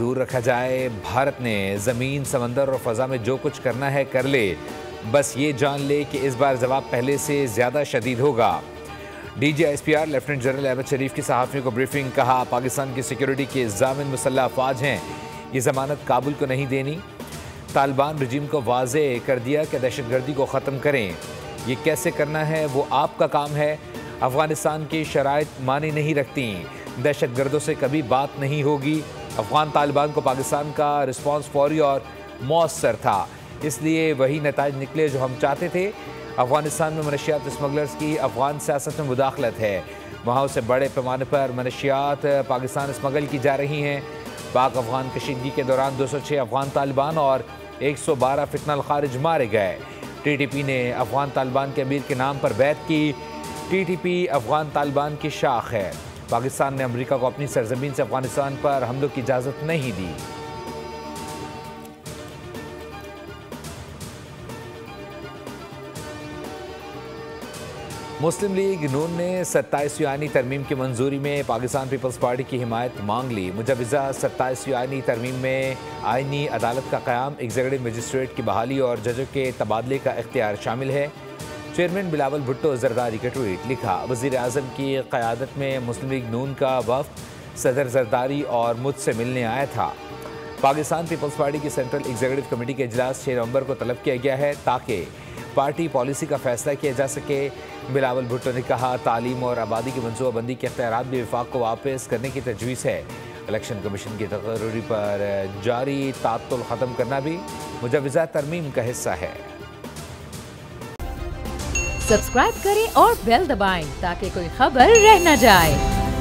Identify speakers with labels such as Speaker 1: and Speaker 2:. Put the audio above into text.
Speaker 1: दूर रखा जाए। भारत ने ज़मीन, समंदर और फ़ज़ा में जो कुछ करना है कर ले, बस ये जान ले कि इस बार जवाब पहले से ज़्यादा शदीद होगा। DGISPR लेफ्टिनेंट जनरल अहमद शरीफ की सहाफ़ियों को ब्रीफिंग। कहा, पाकिस्तान की सिक्योरिटी के ज़ामिन मुसल्लह अफ़वाज हैं, ये ज़मानत काबुल को नहीं देनी। तालिबान रजीम को वाज़े कर दिया कि दहशतगर्दी को ख़त्म करें, ये कैसे करना है वो आपका काम है। अफ़गानिस्तान की शराइत मानी नहीं रखती, दहशतगर्दों से कभी बात नहीं होगी। अफ़गान तालिबान को पाकिस्तान का रिस्पॉन्स फौरी और मौसर था, इसलिए वही नताइज निकले जो हम चाहते थे। अफ़गानिस्तान में मनशियात स्मगलर्स की अफ़गान सियासत में मुदाखलत है, वहाँ से बड़े पैमाने पर मनशियात पाकिस्तान स्मगल की जा रही हैं। पाक अफ़गान कशीदगी के दौरान 206 अफ़गान तालिबान और 112 फितनल खारिज मारे गए। TTP ने अफ़गान तालिबान के अमीर के नाम पर बैत की। TTP अफ़गान तालिबान की शाख है। पाकिस्तान ने अमेरिका को अपनी सरजमीन से अफ़गानिस्तान पर हमलों की इजाज़त नहीं दी। मुस्लिम लीग नून ने 27वीं आईनी तरमीम की मंजूरी में पाकिस्तान पीपल्स पार्टी की हिमायत मांग ली। मुजवज़ा 27वीं आईनी तरमीम में आईनी अदालत का क़याम, एग्जीक्यूटिव मजिस्ट्रेट की बहाली और जजों के तबादले का इख्तियार शामिल है। चेयरमैन बिलावल भुट्टो जरदारी का ट्वीट। लिखा, वज़ीर आज़म की क़यादत में मुस्लिम लीग नून का वफ़द सदर जरदारी और मुझसे मिलने आया था। पाकिस्तान पीपल्स पार्टी की सेंट्रल एग्जीक्यूटिव कमेटी के इजलास 6 नवंबर को तलब किया गया है ताकि पार्टी पॉलिसी का फैसला किया जा सके। बिलावल भुट्टो ने कहा, तालीम और आबादी की मनसूबाबंदी के इख्तियारात भी वफाक को वापस करने की तजवीज़ है। इलेक्शन कमीशन की तकर्री पर जारी तात्तुल ख़त्म करना भी मुजवज़ा तरमीम का हिस्सा है।
Speaker 2: सब्सक्राइब करें और बेल दबाएं ताकि कोई खबर रह न जाए।